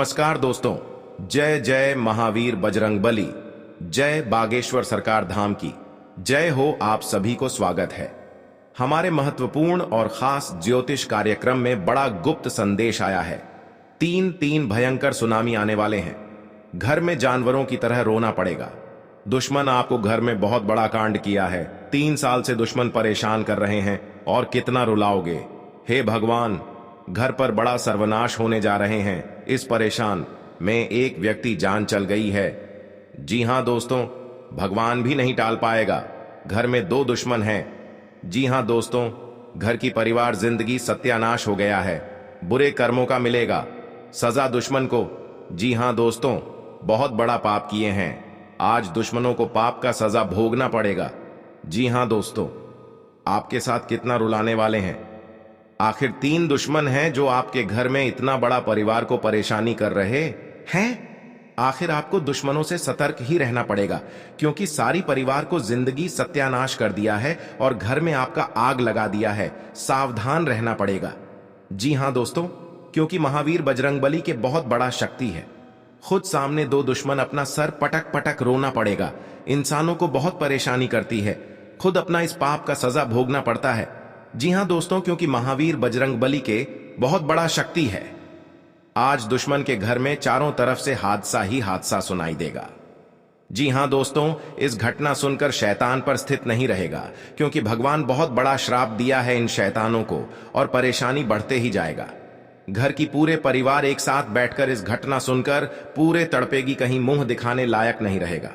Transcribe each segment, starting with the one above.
नमस्कार दोस्तों। जय जय महावीर बजरंगबली, जय बागेश्वर सरकार धाम की जय हो। आप सभी को स्वागत है हमारे महत्वपूर्ण और खास ज्योतिष कार्यक्रम में। बड़ा गुप्त संदेश आया है। तीन भयंकर सुनामी आने वाले हैं। घर में जानवरों की तरह रोना पड़ेगा। दुश्मन आपको घर में बहुत बड़ा कांड किया है। 3 साल से दुश्मन परेशान कर रहे हैं और कितना रुलाओगे। हे भगवान, घर पर बड़ा सर्वनाश होने जा रहे हैं। इस परेशान में एक व्यक्ति जान चल गई है। जी हां दोस्तों, भगवान भी नहीं टाल पाएगा। घर में 2 दुश्मन हैं। जी हां दोस्तों, घर की परिवार जिंदगी सत्यानाश हो गया है। बुरे कर्मों का मिलेगा सजा दुश्मन को। जी हां दोस्तों, बहुत बड़ा पाप किए हैं। आज दुश्मनों को पाप का सजा भोगना पड़ेगा। जी हां दोस्तों, आपके साथ कितना रुलाने वाले हैं। आखिर 3 दुश्मन हैं जो आपके घर में इतना बड़ा परिवार को परेशानी कर रहे हैं। आखिर आपको दुश्मनों से सतर्क ही रहना पड़ेगा, क्योंकि सारी परिवार को जिंदगी सत्यानाश कर दिया है और घर में आपका आग लगा दिया है। सावधान रहना पड़ेगा। जी हां दोस्तों, क्योंकि महावीर बजरंगबली के बहुत बड़ा शक्ति है। खुद सामने 2 दुश्मन अपना सर पटक पटक रोना पड़ेगा। इंसानों को बहुत परेशानी करती है। खुद अपना इस पाप का सजा भोगना पड़ता है। जी हां दोस्तों, क्योंकि महावीर बजरंगबली के बहुत बड़ा शक्ति है। आज दुश्मन के घर में चारों तरफ से हादसा ही हादसा सुनाई देगा। जी हां दोस्तों, इस घटना सुनकर शैतान पर स्थित नहीं रहेगा, क्योंकि भगवान बहुत बड़ा श्राप दिया है इन शैतानों को और परेशानी बढ़ते ही जाएगा। घर की पूरे परिवार एक साथ बैठकर इस घटना सुनकर पूरे तड़पेगी, कहीं मुंह दिखाने लायक नहीं रहेगा।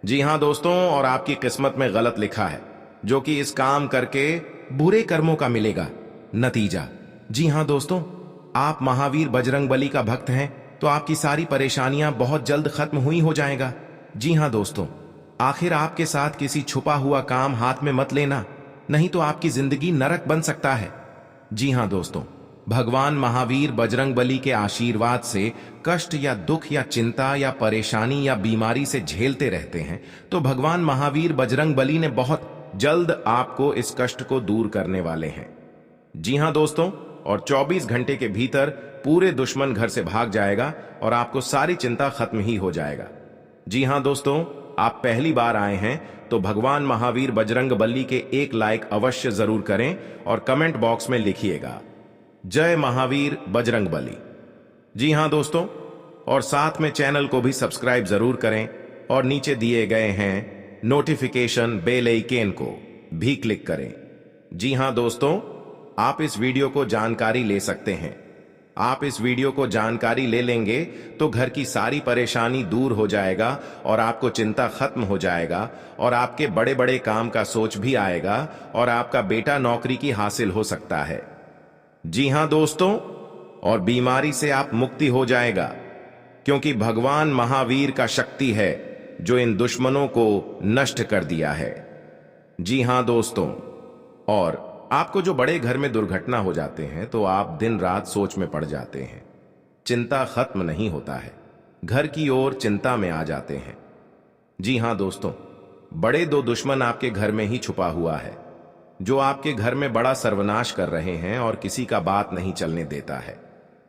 जी हां दोस्तों, और आपकी किस्मत में गलत लिखा है, जो कि इस काम करके बुरे कर्मों का मिलेगा नतीजा। जी हां दोस्तों, आप महावीर बजरंगबली का भक्त हैं तो आपकी सारी परेशानियां बहुत जल्द खत्म हुई हो जाएगा। जी हां दोस्तों, आखिर आपके साथ किसी छुपा हुआ काम हाथ में मत लेना, नहीं तो आपकी जिंदगी नरक बन सकता है। जी हां दोस्तों, भगवान महावीर बजरंगबली के आशीर्वाद से कष्ट या दुख या चिंता या परेशानी या बीमारी से झेलते रहते हैं, तो भगवान महावीर बजरंगबली ने बहुत जल्द आपको इस कष्ट को दूर करने वाले हैं। जी हां दोस्तों, और 24 घंटे के भीतर पूरे दुश्मन घर से भाग जाएगा और आपको सारी चिंता खत्म ही हो जाएगा। जी हां दोस्तों, आप पहली बार आए हैं तो भगवान महावीर बजरंगबली के 1 लाइक अवश्य जरूर करें और कमेंट बॉक्स में लिखिएगा जय महावीर बजरंगबली। जी हां दोस्तों, और साथ में चैनल को भी सब्सक्राइब जरूर करें और नीचे दिए गए हैं नोटिफिकेशन बेल आइकन को भी क्लिक करें। जी हां दोस्तों, आप इस वीडियो को जानकारी ले सकते हैं। आप इस वीडियो को जानकारी ले लेंगे तो घर की सारी परेशानी दूर हो जाएगा और आपको चिंता खत्म हो जाएगा और आपके बड़े बड़े काम का सोच भी आएगा और आपका बेटा नौकरी की हासिल हो सकता है। जी हां दोस्तों, और बीमारी से आप मुक्ति हो जाएगा, क्योंकि भगवान महावीर का शक्ति है जो इन दुश्मनों को नष्ट कर दिया है। जी हां दोस्तों, और आपको जो बड़े घर में दुर्घटना हो जाते हैं तो आप दिन रात सोच में पड़ जाते हैं। चिंता खत्म नहीं होता है, घर की ओर चिंता में आ जाते हैं। जी हां दोस्तों, बड़े 2 दुश्मन आपके घर में ही छुपा हुआ है, जो आपके घर में बड़ा सर्वनाश कर रहे हैं और किसी का बात नहीं चलने देता है।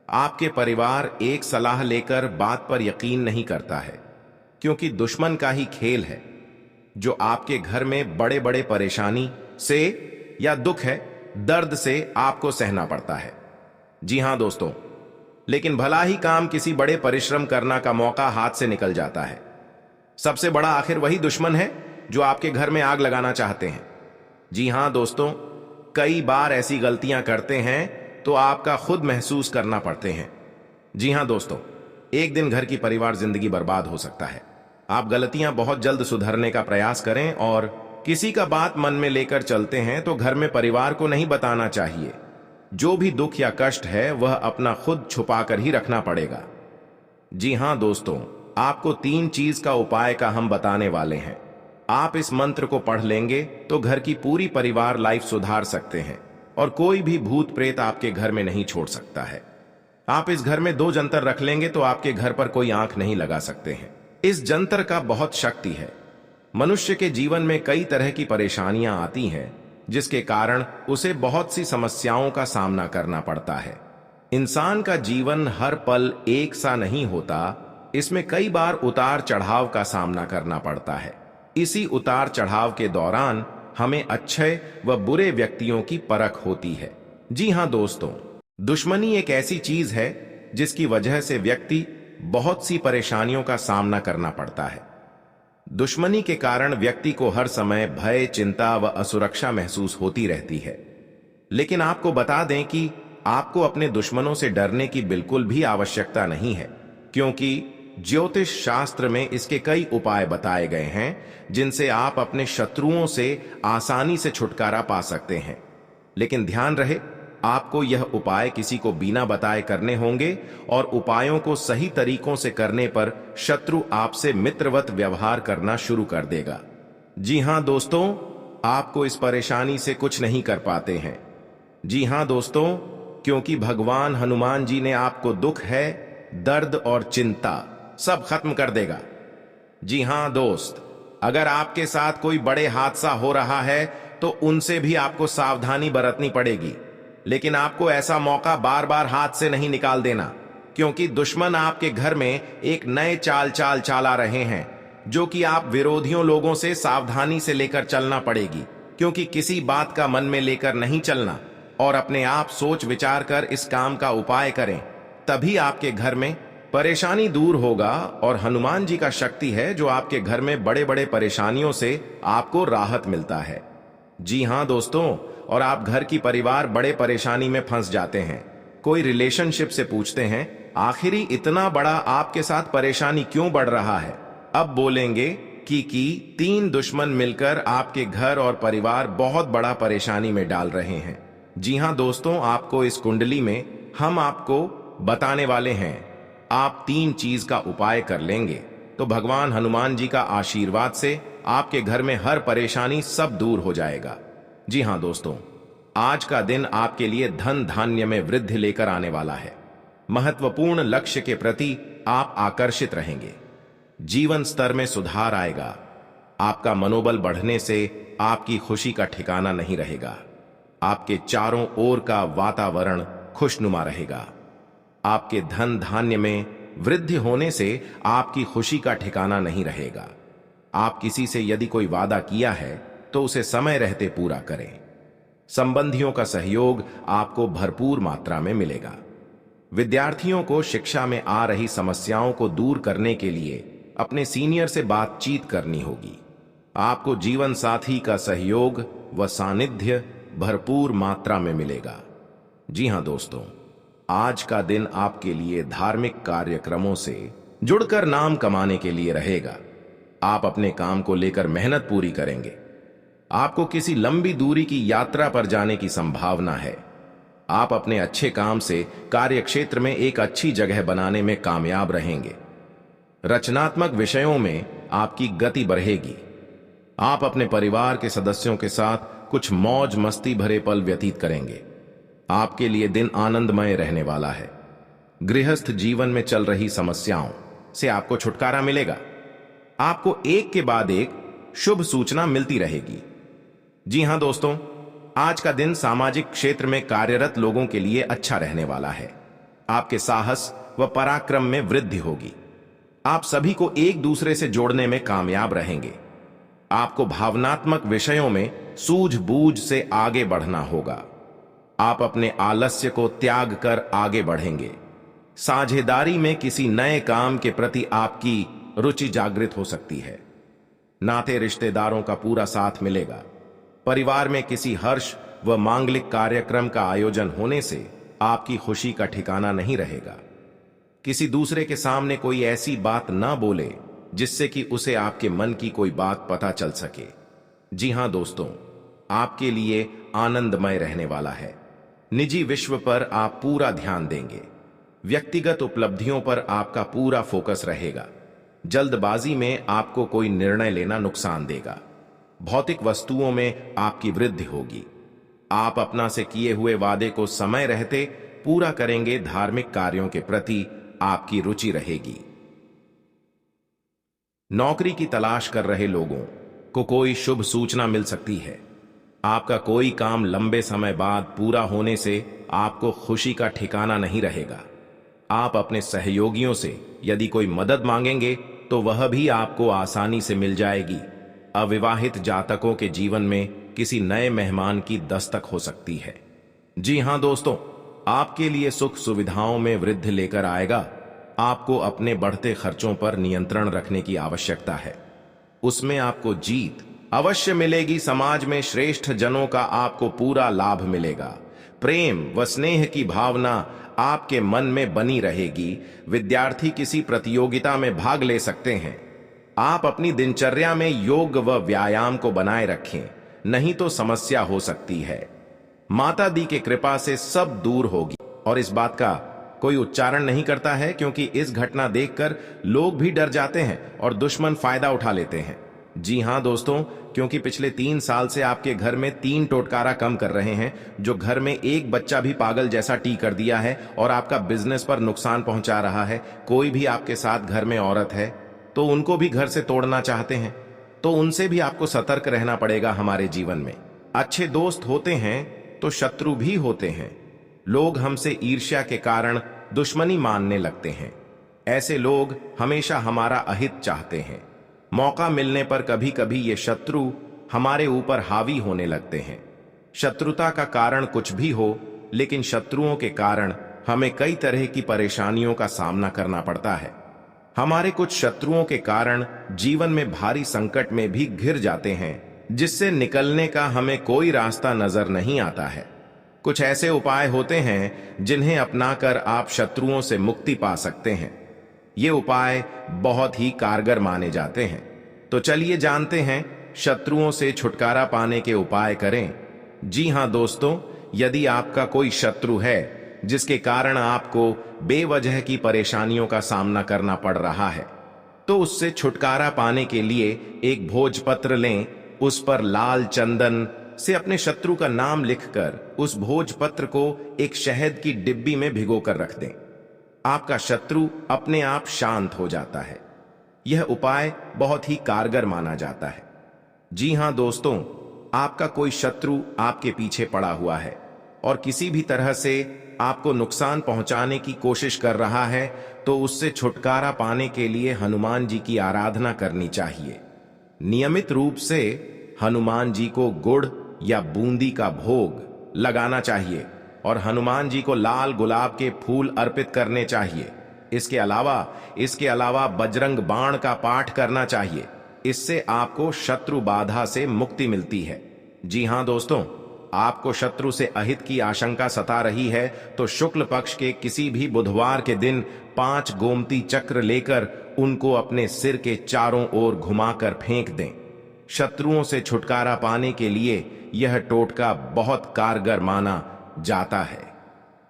आपके परिवार एक सलाह लेकर बात पर यकीन नहीं करता है, क्योंकि दुश्मन का ही खेल है जो आपके घर में बड़े बड़े परेशानी से या दुख है, दर्द से आपको सहना पड़ता है। जी हां दोस्तों, लेकिन भला ही काम किसी बड़े परिश्रम करना का मौका हाथ से निकल जाता है। सबसे बड़ा आखिर वही दुश्मन है जो आपके घर में आग लगाना चाहते हैं। जी हां दोस्तों, कई बार ऐसी गलतियां करते हैं तो आपका खुद महसूस करना पड़ते हैं। जी हां दोस्तों, एक दिन घर की परिवार जिंदगी बर्बाद हो सकता है। आप गलतियां बहुत जल्द सुधरने का प्रयास करें और किसी का बात मन में लेकर चलते हैं तो घर में परिवार को नहीं बताना चाहिए। जो भी दुख या कष्ट है वह अपना खुद छुपा कर ही रखना पड़ेगा। जी हां दोस्तों, आपको 3 चीज का उपाय का हम बताने वाले हैं। आप इस मंत्र को पढ़ लेंगे तो घर की पूरी परिवार लाइफ सुधार सकते हैं और कोई भी भूत प्रेत आपके घर में नहीं छोड़ सकता है। आप इस घर में 2 जंतर रख लेंगे तो आपके घर पर कोई आंख नहीं लगा सकते हैं। इस जंतर का बहुत शक्ति है। मनुष्य के जीवन में कई तरह की परेशानियां आती हैं, जिसके कारण उसे बहुत सी समस्याओं का सामना करना पड़ता है। इंसान का जीवन हर पल एक सा नहीं होता, इसमें कई बार उतार चढ़ाव का सामना करना पड़ता है। इसी उतार चढ़ाव के दौरान हमें अच्छे व बुरे व्यक्तियों की परख होती है। जी हां दोस्तों, दुश्मनी एक ऐसी चीज है जिसकी वजह से व्यक्ति बहुत सी परेशानियों का सामना करना पड़ता है। दुश्मनी के कारण व्यक्ति को हर समय भय, चिंता व असुरक्षा महसूस होती रहती है। लेकिन आपको बता दें कि आपको अपने दुश्मनों से डरने की बिल्कुल भी आवश्यकता नहीं है, क्योंकि ज्योतिष शास्त्र में इसके कई उपाय बताए गए हैं जिनसे आप अपने शत्रुओं से आसानी से छुटकारा पा सकते हैं। लेकिन ध्यान रहे, आपको यह उपाय किसी को बिना बताए करने होंगे और उपायों को सही तरीकों से करने पर शत्रु आपसे मित्रवत व्यवहार करना शुरू कर देगा। जी हां दोस्तों, आपको इस परेशानी से कुछ नहीं कर पाते हैं। जी हां दोस्तों, क्योंकि भगवान हनुमान जी ने आपको दुख है, दर्द और चिंता सब खत्म कर देगा। जी हां दोस्त, अगर आपके साथ कोई बड़े हादसा हो रहा है तो उनसे भी आपको सावधानी बरतनी पड़ेगी। लेकिन आपको ऐसा मौका बार बार हाथ से नहीं निकाल देना, क्योंकि दुश्मन आपके घर में एक नए चाल चला रहे हैं, जो कि आप विरोधियों लोगों से सावधानी से लेकर चलना पड़ेगी। क्योंकि किसी बात का मन में लेकर नहीं चलना और अपने आप सोच विचार कर इस काम का उपाय करें, तभी आपके घर में परेशानी दूर होगा। और हनुमान जी का शक्ति है जो आपके घर में बड़े बड़े परेशानियों से आपको राहत मिलता है। जी हां दोस्तों, और आप घर की परिवार बड़े परेशानी में फंस जाते हैं। कोई रिलेशनशिप से पूछते हैं आखिर इतना बड़ा आपके साथ परेशानी क्यों बढ़ रहा है। अब बोलेंगे कि 3 दुश्मन मिलकर आपके घर और परिवार बहुत बड़ा परेशानी में डाल रहे हैं। जी हां दोस्तों, आपको इस कुंडली में हम आपको बताने वाले हैं। आप 3 चीज का उपाय कर लेंगे तो भगवान हनुमान जी का आशीर्वाद से आपके घर में हर परेशानी सब दूर हो जाएगा। जी हां दोस्तों, आज का दिन आपके लिए धन धान्य में वृद्धि लेकर आने वाला है। महत्वपूर्ण लक्ष्य के प्रति आप आकर्षित रहेंगे। जीवन स्तर में सुधार आएगा। आपका मनोबल बढ़ने से आपकी खुशी का ठिकाना नहीं रहेगा। आपके चारों ओर का वातावरण खुशनुमा रहेगा। आपके धन धान्य में वृद्धि होने से आपकी खुशी का ठिकाना नहीं रहेगा। आप किसी से यदि कोई वादा किया है तो उसे समय रहते पूरा करें। संबंधियों का सहयोग आपको भरपूर मात्रा में मिलेगा। विद्यार्थियों को शिक्षा में आ रही समस्याओं को दूर करने के लिए अपने सीनियर से बातचीत करनी होगी। आपको जीवन साथी का सहयोग व सानिध्य भरपूर मात्रा में मिलेगा। जी हां दोस्तों, आज का दिन आपके लिए धार्मिक कार्यक्रमों से जुड़कर नाम कमाने के लिए रहेगा। आप अपने काम को लेकर मेहनत पूरी करेंगे। आपको किसी लंबी दूरी की यात्रा पर जाने की संभावना है। आप अपने अच्छे काम से कार्यक्षेत्र में एक अच्छी जगह बनाने में कामयाब रहेंगे। रचनात्मक विषयों में आपकी गति बढ़ेगी। आप अपने परिवार के सदस्यों के साथ कुछ मौज मस्ती भरे पल व्यतीत करेंगे। आपके लिए दिन आनंदमय रहने वाला है। गृहस्थ जीवन में चल रही समस्याओं से आपको छुटकारा मिलेगा। आपको एक के बाद एक शुभ सूचना मिलती रहेगी। जी हां दोस्तों, आज का दिन सामाजिक क्षेत्र में कार्यरत लोगों के लिए अच्छा रहने वाला है। आपके साहस व पराक्रम में वृद्धि होगी। आप सभी को एक दूसरे से जोड़ने में कामयाब रहेंगे। आपको भावनात्मक विषयों में सूझबूझ से आगे बढ़ना होगा। आप अपने आलस्य को त्याग कर आगे बढ़ेंगे। साझेदारी में किसी नए काम के प्रति आपकी रुचि जागृत हो सकती है। नाते रिश्तेदारों का पूरा साथ मिलेगा। परिवार में किसी हर्ष व मांगलिक कार्यक्रम का आयोजन होने से आपकी खुशी का ठिकाना नहीं रहेगा। किसी दूसरे के सामने कोई ऐसी बात ना बोले जिससे कि उसे आपके मन की कोई बात पता चल सके। जी हां दोस्तों, आपके लिए आनंदमय रहने वाला है। निजी विश्व पर आप पूरा ध्यान देंगे। व्यक्तिगत उपलब्धियों पर आपका पूरा फोकस रहेगा। जल्दबाजी में आपको कोई निर्णय लेना नुकसान देगा। भौतिक वस्तुओं में आपकी वृद्धि होगी। आप अपना से किए हुए वादे को समय रहते पूरा करेंगे। धार्मिक कार्यों के प्रति आपकी रुचि रहेगी। नौकरी की तलाश कर रहे लोगों को कोई शुभ सूचना मिल सकती है। आपका कोई काम लंबे समय बाद पूरा होने से आपको खुशी का ठिकाना नहीं रहेगा। आप अपने सहयोगियों से यदि कोई मदद मांगेंगे तो वह भी आपको आसानी से मिल जाएगी। अविवाहित जातकों के जीवन में किसी नए मेहमान की दस्तक हो सकती है। जी हां दोस्तों, आपके लिए सुख सुविधाओं में वृद्धि लेकर आएगा। आपको अपने बढ़ते खर्चों पर नियंत्रण रखने की आवश्यकता है, उसमें आपको जीत अवश्य मिलेगी। समाज में श्रेष्ठ जनों का आपको पूरा लाभ मिलेगा। प्रेम व स्नेह की भावना आपके मन में बनी रहेगी। विद्यार्थी किसी प्रतियोगिता में भाग ले सकते हैं। आप अपनी दिनचर्या में योग व व्यायाम को बनाए रखें, नहीं तो समस्या हो सकती है। माता दी की कृपा से सब दूर होगी। और इस बात का कोई उच्चारण नहीं करता है, क्योंकि इस घटना देखकर लोग भी डर जाते हैं और दुश्मन फायदा उठा लेते हैं। जी हां दोस्तों, क्योंकि पिछले 3 साल से आपके घर में 3 टोटकारा कम कर रहे हैं, जो घर में एक बच्चा भी पागल जैसा टी कर दिया है और आपका बिजनेस पर नुकसान पहुंचा रहा है। कोई भी आपके साथ घर में औरत है तो उनको भी घर से तोड़ना चाहते हैं, तो उनसे भी आपको सतर्क रहना पड़ेगा। हमारे जीवन में अच्छे दोस्त होते हैं तो शत्रु भी होते हैं। लोग हमसे ईर्ष्या के कारण दुश्मनी मानने लगते हैं। ऐसे लोग हमेशा हमारा अहित चाहते हैं। मौका मिलने पर कभी कभी ये शत्रु हमारे ऊपर हावी होने लगते हैं। शत्रुता का कारण कुछ भी हो, लेकिन शत्रुओं के कारण हमें कई तरह की परेशानियों का सामना करना पड़ता है। हमारे कुछ शत्रुओं के कारण जीवन में भारी संकट में भी घिर जाते हैं, जिससे निकलने का हमें कोई रास्ता नजर नहीं आता है। कुछ ऐसे उपाय होते हैं जिन्हें अपनाकर आप शत्रुओं से मुक्ति पा सकते हैं। ये उपाय बहुत ही कारगर माने जाते हैं। तो चलिए जानते हैं शत्रुओं से छुटकारा पाने के उपाय करें। जी हां दोस्तों, यदि आपका कोई शत्रु है जिसके कारण आपको बेवजह की परेशानियों का सामना करना पड़ रहा है, तो उससे छुटकारा पाने के लिए एक भोजपत्र लें। उस पर लाल चंदन से अपने शत्रु का नाम लिखकर उस भोजपत्र को एक शहद की डिब्बी में भिगोकर रख दें। आपका शत्रु अपने आप शांत हो जाता है। यह उपाय बहुत ही कारगर माना जाता है। जी हां दोस्तों, आपका कोई शत्रु आपके पीछे पड़ा हुआ है और किसी भी तरह से आपको नुकसान पहुंचाने की कोशिश कर रहा है, तो उससे छुटकारा पाने के लिए हनुमान जी की आराधना करनी चाहिए। नियमित रूप से हनुमान जी को गुड़ या बूंदी का भोग लगाना चाहिए और हनुमान जी को लाल गुलाब के फूल अर्पित करने चाहिए। इसके अलावा बजरंग बाण का पाठ करना चाहिए। इससे आपको शत्रु बाधा से मुक्ति मिलती है। जी हां दोस्तों, आपको शत्रु से अहित की आशंका सता रही है तो शुक्ल पक्ष के किसी भी बुधवार के दिन 5 गोमती चक्र लेकर उनको अपने सिर के चारों ओर घुमाकर फेंक दें। शत्रुओं से छुटकारा पाने के लिए यह टोटका बहुत कारगर माना जाता है।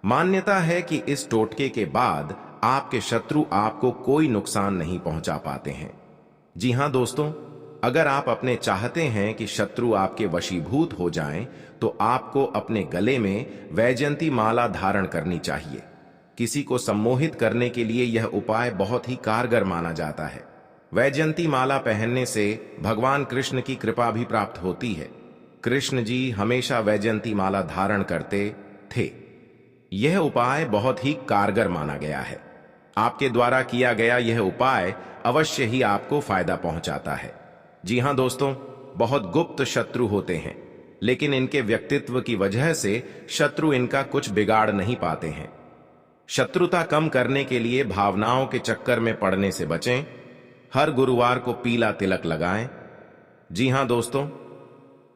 मान्यता है कि इस टोटके के बाद आपके शत्रु आपको कोई नुकसान नहीं पहुंचा पाते हैं। जी हां दोस्तों, अगर आप अपने चाहते हैं कि शत्रु आपके वशीभूत हो जाएं, तो आपको अपने गले में वैजयंती माला धारण करनी चाहिए। किसी को सम्मोहित करने के लिए यह उपाय बहुत ही कारगर माना जाता है। वैजयंती माला पहनने से भगवान कृष्ण की कृपा भी प्राप्त होती है। कृष्ण जी हमेशा वैजयंती माला धारण करते थे। यह उपाय बहुत ही कारगर माना गया है। आपके द्वारा किया गया यह उपाय अवश्य ही आपको फायदा पहुंचाता है। जी हां दोस्तों, बहुत गुप्त शत्रु होते हैं, लेकिन इनके व्यक्तित्व की वजह से शत्रु इनका कुछ बिगाड़ नहीं पाते हैं। शत्रुता कम करने के लिए भावनाओं के चक्कर में पड़ने से बचें। हर गुरुवार को पीला तिलक लगाएं। जी हां दोस्तों,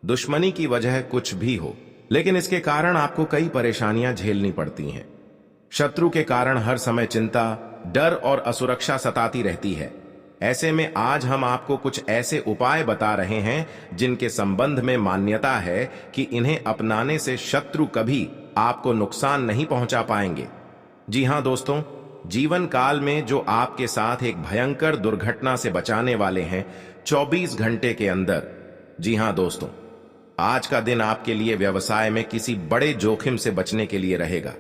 दुश्मनी की वजह कुछ भी हो, लेकिन इसके कारण आपको कई परेशानियां झेलनी पड़ती हैं। शत्रु के कारण हर समय चिंता, डर और असुरक्षा सताती रहती है। ऐसे में आज हम आपको कुछ ऐसे उपाय बता रहे हैं जिनके संबंध में मान्यता है कि इन्हें अपनाने से शत्रु कभी आपको नुकसान नहीं पहुंचा पाएंगे। जी हां दोस्तों, जीवन काल में जो आपके साथ एक भयंकर दुर्घटना से बचाने वाले हैं 24 घंटे के अंदर। जी हां दोस्तों, आज का दिन आपके लिए व्यवसाय में किसी बड़े जोखिम से बचने के लिए रहेगा।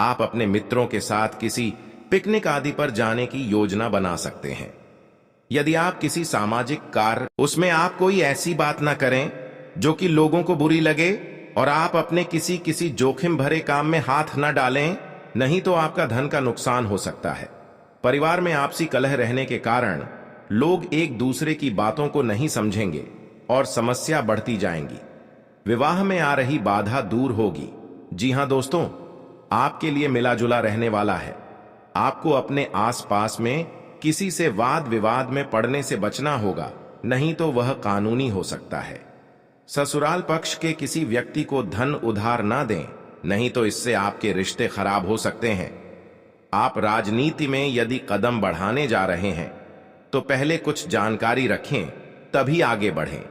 आप अपने मित्रों के साथ किसी पिकनिक आदि पर जाने की योजना बना सकते हैं। यदि आप किसी सामाजिक कार्य उसमें आप कोई ऐसी बात ना करें जो कि लोगों को बुरी लगे और आप अपने किसी जोखिम भरे काम में हाथ न डालें, नहीं तो आपका धन का नुकसान हो सकता है। परिवार में आपसी कलह रहने के कारण लोग एक दूसरे की बातों को नहीं समझेंगे और समस्या बढ़ती जाएंगी। विवाह में आ रही बाधा दूर होगी। जी हां दोस्तों, आपके लिए मिला जुला रहने वाला है। आपको अपने आसपास में किसी से वाद विवाद में पड़ने से बचना होगा, नहीं तो वह कानूनी हो सकता है। ससुराल पक्ष के किसी व्यक्ति को धन उधार ना दें, नहीं तो इससे आपके रिश्ते खराब हो सकते हैं। आप राजनीति में यदि कदम बढ़ाने जा रहे हैं तो पहले कुछ जानकारी रखें, तभी आगे बढ़ें।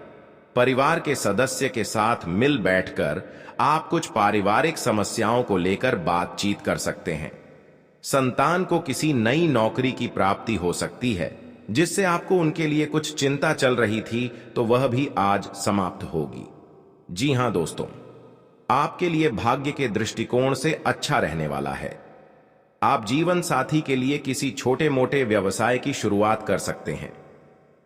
परिवार के सदस्य के साथ मिल बैठकर आप कुछ पारिवारिक समस्याओं को लेकर बातचीत कर सकते हैं। संतान को किसी नई नौकरी की प्राप्ति हो सकती है, जिससे आपको उनके लिए कुछ चिंता चल रही थी, तो वह भी आज समाप्त होगी। जी हां दोस्तों, आपके लिए भाग्य के दृष्टिकोण से अच्छा रहने वाला है। आप जीवन साथी के लिए किसी छोटे मोटे व्यवसाय की शुरुआत कर सकते हैं।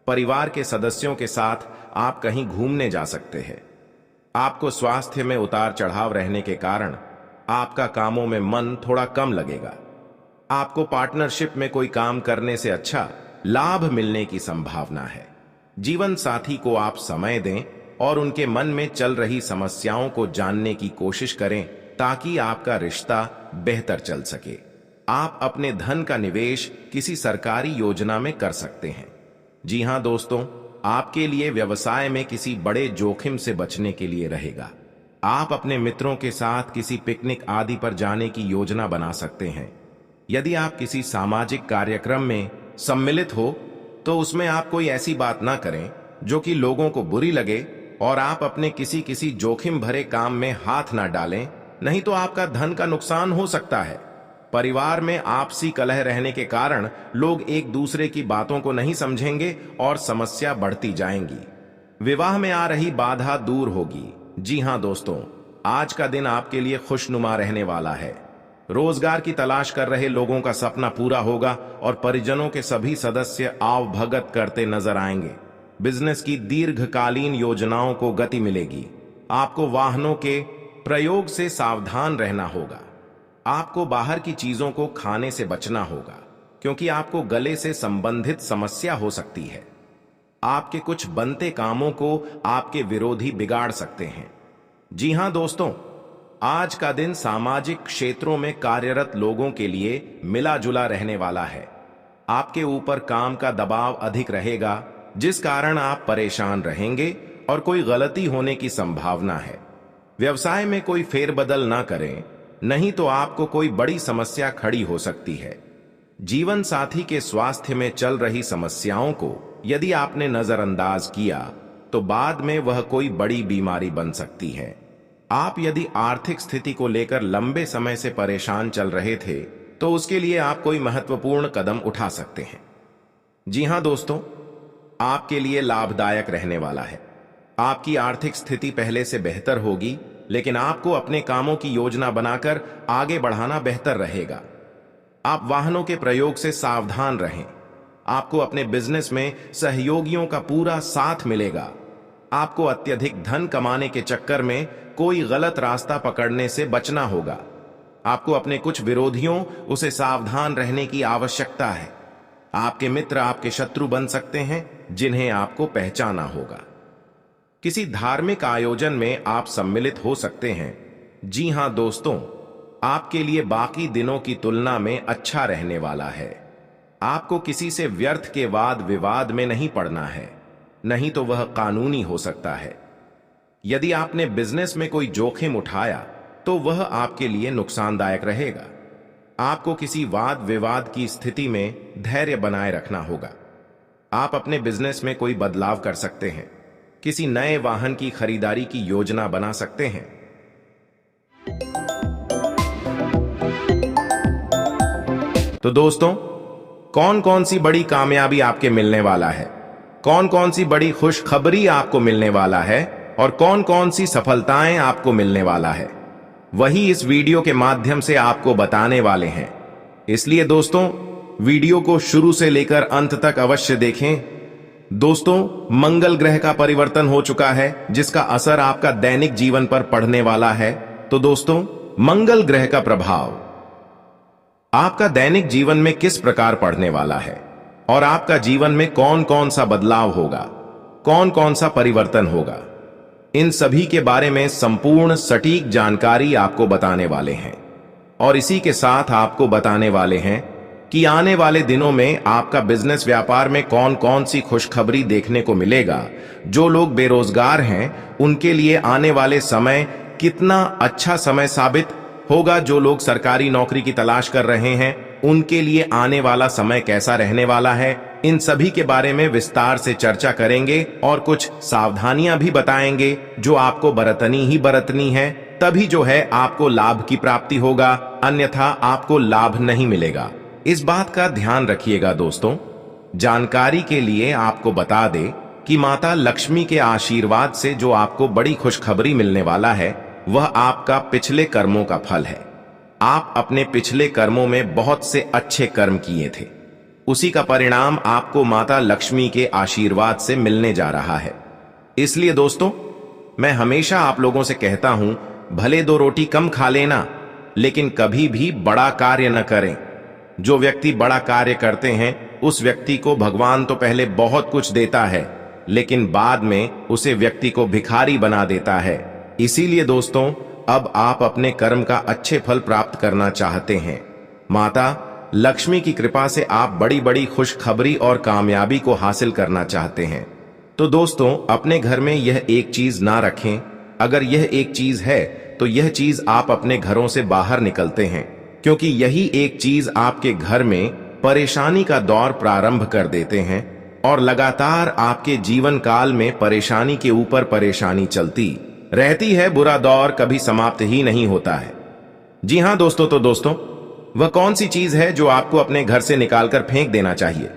परिवार के सदस्यों के साथ आप कहीं घूमने जा सकते हैं। आपको स्वास्थ्य में उतार चढ़ाव रहने के कारण आपका कामों में मन थोड़ा कम लगेगा। आपको पार्टनरशिप में कोई काम करने से अच्छा लाभ मिलने की संभावना है। जीवन साथी को आप समय दें और उनके मन में चल रही समस्याओं को जानने की कोशिश करें, ताकि आपका रिश्ता बेहतर चल सके। आप अपने धन का निवेश किसी सरकारी योजना में कर सकते हैं। जी हां दोस्तों, आपके लिए व्यवसाय में किसी बड़े जोखिम से बचने के लिए रहेगा। आप अपने मित्रों के साथ किसी पिकनिक आदि पर जाने की योजना बना सकते हैं। यदि आप किसी सामाजिक कार्यक्रम में सम्मिलित हो तो उसमें आप कोई ऐसी बात ना करें जो कि लोगों को बुरी लगे, और आप अपने किसी जोखिम भरे काम में हाथ ना डालें, नहीं तो आपका धन का नुकसान हो सकता है। परिवार में आपसी कलह रहने के कारण लोग एक दूसरे की बातों को नहीं समझेंगे और समस्या बढ़ती जाएंगी। विवाह में आ रही बाधा दूर होगी। जी हां दोस्तों, आज का दिन आपके लिए खुशनुमा रहने वाला है। रोजगार की तलाश कर रहे लोगों का सपना पूरा होगा और परिजनों के सभी सदस्य आवभगत करते नजर आएंगे। बिजनेस की दीर्घकालीन योजनाओं को गति मिलेगी। आपको वाहनों के प्रयोग से सावधान रहना होगा। आपको बाहर की चीजों को खाने से बचना होगा, क्योंकि आपको गले से संबंधित समस्या हो सकती है। आपके कुछ बनते कामों को आपके विरोधी बिगाड़ सकते हैं। जी हां दोस्तों, आज का दिन सामाजिक क्षेत्रों में कार्यरत लोगों के लिए मिला जुला रहने वाला है। आपके ऊपर काम का दबाव अधिक रहेगा, जिस कारण आप परेशान रहेंगे और कोई गलती होने की संभावना है। व्यवसाय में कोई फेरबदल ना करें, नहीं तो आपको कोई बड़ी समस्या खड़ी हो सकती है। जीवन साथी के स्वास्थ्य में चल रही समस्याओं को यदि आपने नजरअंदाज किया तो बाद में वह कोई बड़ी बीमारी बन सकती है। आप यदि आर्थिक स्थिति को लेकर लंबे समय से परेशान चल रहे थे तो उसके लिए आप कोई महत्वपूर्ण कदम उठा सकते हैं। जी हां दोस्तों, आपके लिए लाभदायक रहने वाला है। आपकी आर्थिक स्थिति पहले से बेहतर होगी, लेकिन आपको अपने कामों की योजना बनाकर आगे बढ़ाना बेहतर रहेगा। आप वाहनों के प्रयोग से सावधान रहें। आपको अपने बिजनेस में सहयोगियों का पूरा साथ मिलेगा। आपको अत्यधिक धन कमाने के चक्कर में कोई गलत रास्ता पकड़ने से बचना होगा। आपको अपने कुछ विरोधियों उसे सावधान रहने की आवश्यकता है। आपके मित्र आपके शत्रु बन सकते हैं, जिन्हें आपको पहचाना होगा। किसी धार्मिक आयोजन में आप सम्मिलित हो सकते हैं। जी हां दोस्तों, आपके लिए बाकी दिनों की तुलना में अच्छा रहने वाला है। आपको किसी से व्यर्थ के वाद विवाद में नहीं पड़ना है, नहीं तो वह कानूनी हो सकता है। यदि आपने बिजनेस में कोई जोखिम उठाया तो वह आपके लिए नुकसानदायक रहेगा। आपको किसी वाद विवाद की स्थिति में धैर्य बनाए रखना होगा। आप अपने बिजनेस में कोई बदलाव कर सकते हैं। किसी नए वाहन की खरीदारी की योजना बना सकते हैं। तो दोस्तों, कौन कौन सी बड़ी कामयाबी आपके मिलने वाला है, कौन कौन सी बड़ी खुशखबरी आपको मिलने वाला है और कौन कौन सी सफलताएं आपको मिलने वाला है, वही इस वीडियो के माध्यम से आपको बताने वाले हैं। इसलिए दोस्तों, वीडियो को शुरू से लेकर अंत तक अवश्य देखें। दोस्तों, मंगल ग्रह का परिवर्तन हो चुका है जिसका असर आपका दैनिक जीवन पर पड़ने वाला है। तो दोस्तों, मंगल ग्रह का प्रभाव आपका दैनिक जीवन में किस प्रकार पड़ने वाला है और आपका जीवन में कौन कौन सा बदलाव होगा, कौन कौन सा परिवर्तन होगा, इन सभी के बारे में संपूर्ण सटीक जानकारी आपको बताने वाले हैं। और इसी के साथ आपको बताने वाले हैं कि आने वाले दिनों में आपका बिजनेस व्यापार में कौन कौन सी खुशखबरी देखने को मिलेगा। जो लोग बेरोजगार हैं उनके लिए आने वाले समय कितना अच्छा समय साबित होगा। जो लोग सरकारी नौकरी की तलाश कर रहे हैं उनके लिए आने वाला समय कैसा रहने वाला है, इन सभी के बारे में विस्तार से चर्चा करेंगे और कुछ सावधानियां भी बताएंगे जो आपको बरतनी ही बरतनी है, तभी जो है आपको लाभ की प्राप्ति होगा, अन्यथा आपको लाभ नहीं मिलेगा। इस बात का ध्यान रखिएगा दोस्तों। जानकारी के लिए आपको बता दे कि माता लक्ष्मी के आशीर्वाद से जो आपको बड़ी खुशखबरी मिलने वाला है वह आपका पिछले कर्मों का फल है। आप अपने पिछले कर्मों में बहुत से अच्छे कर्म किए थे, उसी का परिणाम आपको माता लक्ष्मी के आशीर्वाद से मिलने जा रहा है। इसलिए दोस्तों, मैं हमेशा आप लोगों से कहता हूं, भले 2 रोटी कम खा लेना लेकिन कभी भी बड़ा कार्य न करें। जो व्यक्ति बड़ा कार्य करते हैं उस व्यक्ति को भगवान तो पहले बहुत कुछ देता है लेकिन बाद में उसे व्यक्ति को भिखारी बना देता है। इसीलिए दोस्तों, अब आप अपने कर्म का अच्छे फल प्राप्त करना चाहते हैं। माता लक्ष्मी की कृपा से आप बड़ी बड़ी खुशखबरी और कामयाबी को हासिल करना चाहते हैं। तो दोस्तों, अपने घर में यह एक चीज ना रखें। अगर यह एक चीज है तो यह चीज आप अपने घरों से बाहर निकलते हैं, क्योंकि यही एक चीज आपके घर में परेशानी का दौर प्रारंभ कर देते हैं और लगातार आपके जीवन काल में परेशानी के ऊपर परेशानी चलती रहती है। बुरा दौर कभी समाप्त ही नहीं होता है। जी हां दोस्तों, तो दोस्तों, वह कौन सी चीज है जो आपको अपने घर से निकालकर फेंक देना चाहिए?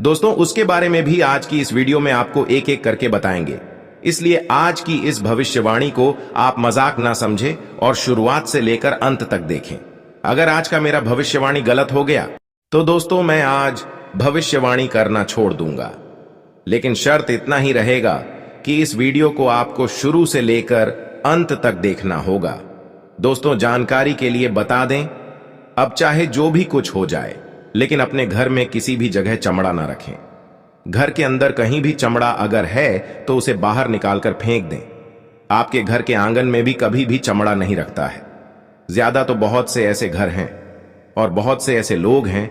दोस्तों, उसके बारे में भी आज की इस वीडियो में आपको एक एक करके बताएंगे। इसलिए आज की इस भविष्यवाणी को आप मजाक ना समझें और शुरुआत से लेकर अंत तक देखें। अगर आज का मेरा भविष्यवाणी गलत हो गया तो दोस्तों, मैं आज भविष्यवाणी करना छोड़ दूंगा। लेकिन शर्त इतना ही रहेगा कि इस वीडियो को आपको शुरू से लेकर अंत तक देखना होगा। दोस्तों, जानकारी के लिए बता दें, अब चाहे जो भी कुछ हो जाए लेकिन अपने घर में किसी भी जगह चमड़ा ना रखें। घर के अंदर कहीं भी चमड़ा अगर है तो उसे बाहर निकालकर फेंक दें। आपके घर के आंगन में भी कभी भी चमड़ा नहीं रखता है। ज्यादा तो बहुत से ऐसे घर हैं और बहुत से ऐसे लोग हैं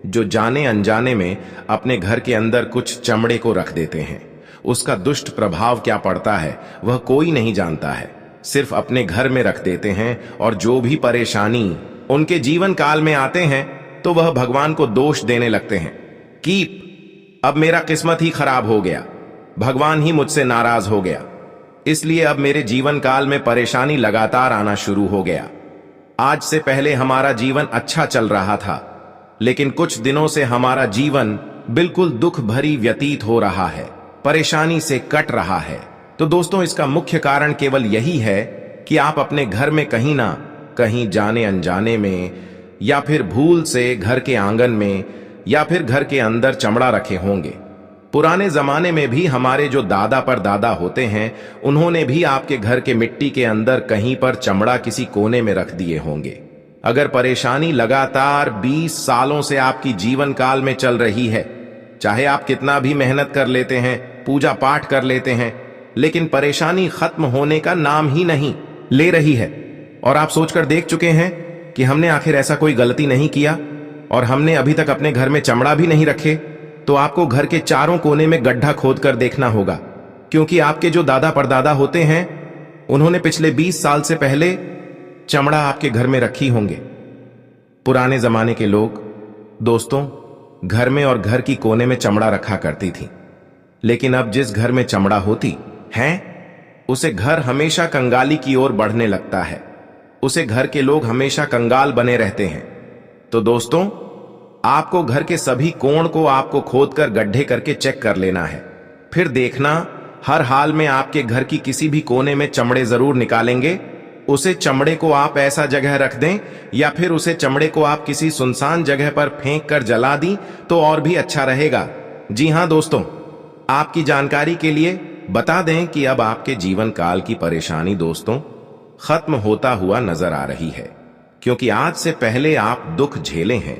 जो जाने अनजाने में अपने घर के अंदर कुछ चमड़े को रख देते हैं। उसका दुष्ट प्रभाव क्या पड़ता है वह कोई नहीं जानता है, सिर्फ अपने घर में रख देते हैं और जो भी परेशानी उनके जीवन काल में आते हैं तो वह भगवान को दोष देने लगते हैं कि अब मेरा किस्मत ही खराब हो गया, भगवान ही मुझसे नाराज हो गया, इसलिए अब मेरे जीवन काल में परेशानी लगातार आना शुरू हो गया। आज से पहले हमारा जीवन अच्छा चल रहा था लेकिन कुछ दिनों से हमारा जीवन बिल्कुल दुख भरी व्यतीत हो रहा है, परेशानी से कट रहा है। तो दोस्तों, इसका मुख्य कारण केवल यही है कि आप अपने घर में कहीं ना कहीं जाने अनजाने में या फिर भूल से घर के आंगन में या फिर घर के अंदर चमड़ा रखे होंगे। पुराने जमाने में भी हमारे जो दादा परदादा होते हैं उन्होंने भी आपके घर के मिट्टी के अंदर कहीं पर चमड़ा किसी कोने में रख दिए होंगे। अगर परेशानी लगातार 20 सालों से आपकी जीवन काल में चल रही है, चाहे आप कितना भी मेहनत कर लेते हैं, पूजा पाठ कर लेते हैं, लेकिन परेशानी खत्म होने का नाम ही नहीं ले रही है और आप सोचकर देख चुके हैं कि हमने आखिर ऐसा कोई गलती नहीं किया और हमने अभी तक अपने घर में चमड़ा भी नहीं रखे, तो आपको घर के चारों कोने में गड्ढा खोदकर देखना होगा, क्योंकि आपके जो दादा परदादा होते हैं उन्होंने पिछले 20 साल से पहले चमड़ा आपके घर में रखी होंगे। पुराने जमाने के लोग दोस्तों घर में और घर की कोने में चमड़ा रखा करती थी, लेकिन अब जिस घर में चमड़ा होती है उसे घर हमेशा कंगाली की ओर बढ़ने लगता है, उसे घर के लोग हमेशा कंगाल बने रहते हैं। तो दोस्तों, आपको घर के सभी कोण को आपको खोदकर गड्ढे करके चेक कर लेना है, फिर देखना हर हाल में आपके घर की किसी भी कोने में चमड़े जरूर निकालेंगे। उसे चमड़े को आप ऐसा जगह रख दें या फिर उसे चमड़े को आप किसी सुनसान जगह पर फेंक कर जला दी तो और भी अच्छा रहेगा। जी हां दोस्तों, आपकी जानकारी के लिए बता दें कि अब आपके जीवन काल की परेशानी दोस्तों खत्म होता हुआ नजर आ रही है, क्योंकि आज से पहले आप दुख झेले हैं,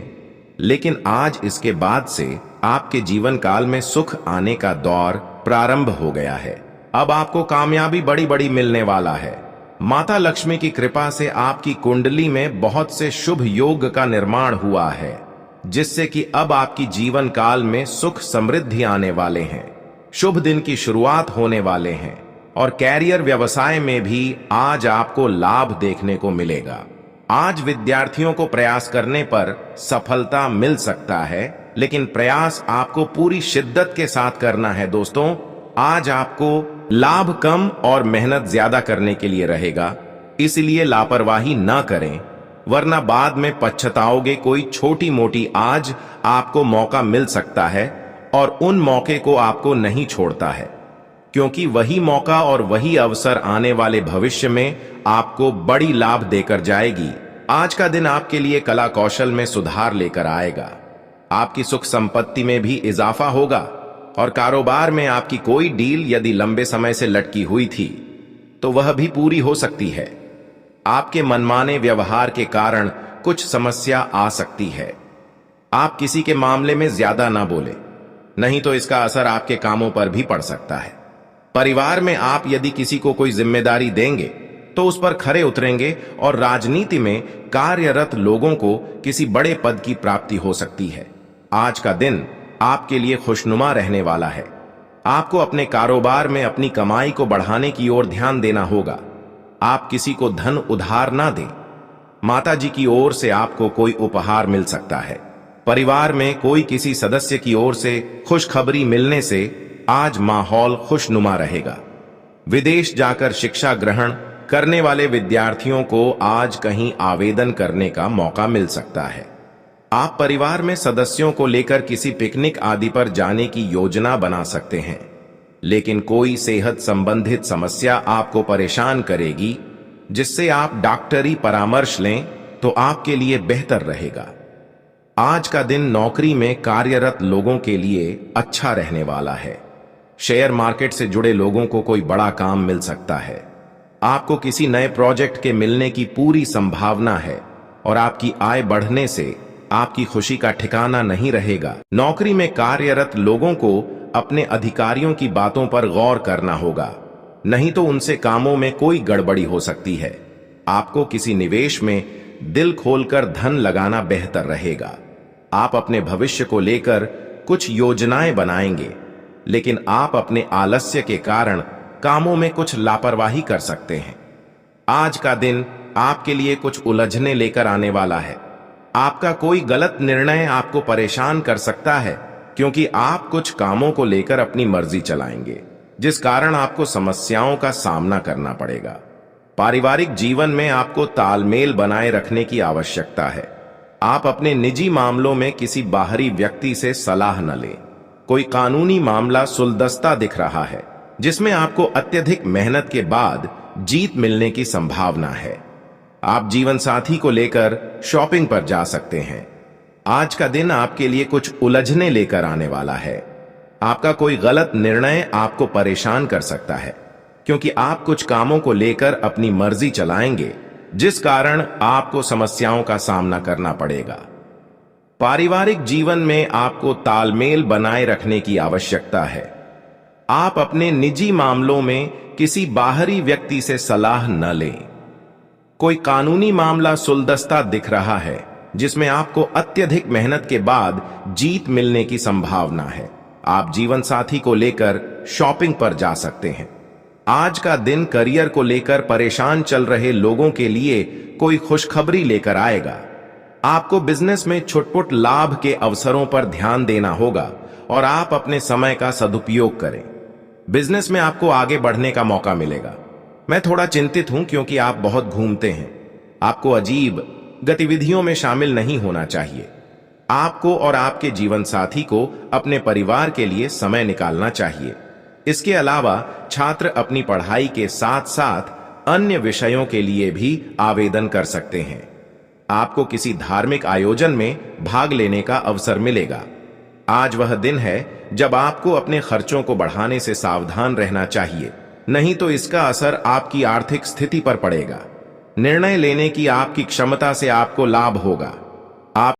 लेकिन आज इसके बाद से आपके जीवन काल में सुख आने का दौर प्रारंभ हो गया है। अब आपको कामयाबी बड़ी बड़ी मिलने वाला है। माता लक्ष्मी की कृपा से आपकी कुंडली में बहुत से शुभ योग का निर्माण हुआ है, जिससे कि अब आपकी जीवन काल में सुख समृद्धि आने वाले हैं, शुभ दिन की शुरुआत होने वाले हैं और कैरियर व्यवसाय में भी आज आपको लाभ देखने को मिलेगा। आज विद्यार्थियों को प्रयास करने पर सफलता मिल सकता है, लेकिन प्रयास आपको पूरी शिद्दत के साथ करना है दोस्तों। आज आपको लाभ कम और मेहनत ज्यादा करने के लिए रहेगा, इसलिए लापरवाही ना करें, वरना बाद में पछताओगे। कोई छोटी मोटी आज आपको मौका मिल सकता है और उन मौके को आपको नहीं छोड़ता है, क्योंकि वही मौका और वही अवसर आने वाले भविष्य में आपको बड़ी लाभ देकर जाएगी। आज का दिन आपके लिए कला कौशल में सुधार लेकर आएगा। आपकी सुख संपत्ति में भी इजाफा होगा और कारोबार में आपकी कोई डील यदि लंबे समय से लटकी हुई थी तो वह भी पूरी हो सकती है। आपके मनमाने व्यवहार के कारण कुछ समस्या आ सकती है। आप किसी के मामले में ज्यादा ना बोले, नहीं तो इसका असर आपके कामों पर भी पड़ सकता है। परिवार में आप यदि किसी को कोई जिम्मेदारी देंगे तो उस पर खरे उतरेंगे और राजनीति में कार्यरत लोगों को किसी बड़े पद की प्राप्ति हो सकती है। आज का दिन आपके लिए खुशनुमा रहने वाला है। आपको अपने कारोबार में अपनी कमाई को बढ़ाने की ओर ध्यान देना होगा। आप किसी को धन उधार ना दें। माता जी की ओर से आपको कोई उपहार मिल सकता है। परिवार में कोई किसी सदस्य की ओर से खुशखबरी मिलने से आज माहौल खुशनुमा रहेगा। विदेश जाकर शिक्षा ग्रहण करने वाले विद्यार्थियों को आज कहीं आवेदन करने का मौका मिल सकता है। आप परिवार में सदस्यों को लेकर किसी पिकनिक आदि पर जाने की योजना बना सकते हैं, लेकिन कोई सेहत संबंधित समस्या आपको परेशान करेगी, जिससे आप डॉक्टरी परामर्श लें तो आपके लिए बेहतर रहेगा। आज का दिन नौकरी में कार्यरत लोगों के लिए अच्छा रहने वाला है। शेयर मार्केट से जुड़े लोगों को कोई बड़ा काम मिल सकता है। आपको किसी नए प्रोजेक्ट के मिलने की पूरी संभावना है और आपकी आय बढ़ने से आपकी खुशी का ठिकाना नहीं रहेगा। नौकरी में कार्यरत लोगों को अपने अधिकारियों की बातों पर गौर करना होगा, नहीं तो उनसे कामों में कोई गड़बड़ी हो सकती है। आपको किसी निवेश में दिल खोलकर धन लगाना बेहतर रहेगा। आप अपने भविष्य को लेकर कुछ योजनाएं बनाएंगे, लेकिन आप अपने आलस्य के कारण कामों में कुछ लापरवाही कर सकते हैं। आज का दिन आपके लिए कुछ उलझने लेकर आने वाला है। आपका कोई गलत निर्णय आपको परेशान कर सकता है, क्योंकि आप कुछ कामों को लेकर अपनी मर्जी चलाएंगे, जिस कारण आपको समस्याओं का सामना करना पड़ेगा। पारिवारिक जीवन में आपको तालमेल बनाए रखने की आवश्यकता है। आप अपने निजी मामलों में किसी बाहरी व्यक्ति से सलाह न लें। कोई कानूनी मामला सुलझता दिख रहा है, जिसमें आपको अत्यधिक मेहनत के बाद जीत मिलने की संभावना है। आप जीवन साथी को लेकर शॉपिंग पर जा सकते हैं। आज का दिन आपके लिए कुछ उलझने लेकर आने वाला है। आपका कोई गलत निर्णय आपको परेशान कर सकता है, क्योंकि आप कुछ कामों को लेकर अपनी मर्जी चलाएंगे, जिस कारण आपको समस्याओं का सामना करना पड़ेगा। पारिवारिक जीवन में आपको तालमेल बनाए रखने की आवश्यकता है। आप अपने निजी मामलों में किसी बाहरी व्यक्ति से सलाह न लें। कोई कानूनी मामला सुलझता दिख रहा है, जिसमें आपको अत्यधिक मेहनत के बाद जीत मिलने की संभावना है। आप जीवन साथी को लेकर शॉपिंग पर जा सकते हैं। आज का दिन करियर को लेकर परेशान चल रहे लोगों के लिए कोई खुशखबरी लेकर आएगा। आपको बिजनेस में छुटपुट लाभ के अवसरों पर ध्यान देना होगा और आप अपने समय का सदुपयोग करें। बिजनेस में आपको आगे बढ़ने का मौका मिलेगा। मैं थोड़ा चिंतित हूं, क्योंकि आप बहुत घूमते हैं। आपको अजीब गतिविधियों में शामिल नहीं होना चाहिए। आपको और आपके जीवन साथी को अपने परिवार के लिए समय निकालना चाहिए। इसके अलावा छात्र अपनी पढ़ाई के साथ साथ अन्य विषयों के लिए भी आवेदन कर सकते हैं। आपको किसी धार्मिक आयोजन में भाग लेने का अवसर मिलेगा। आज वह दिन है जब आपको अपने खर्चों को बढ़ाने से सावधान रहना चाहिए, नहीं तो इसका असर आपकी आर्थिक स्थिति पर पड़ेगा। निर्णय लेने की आपकी क्षमता से आपको लाभ होगा,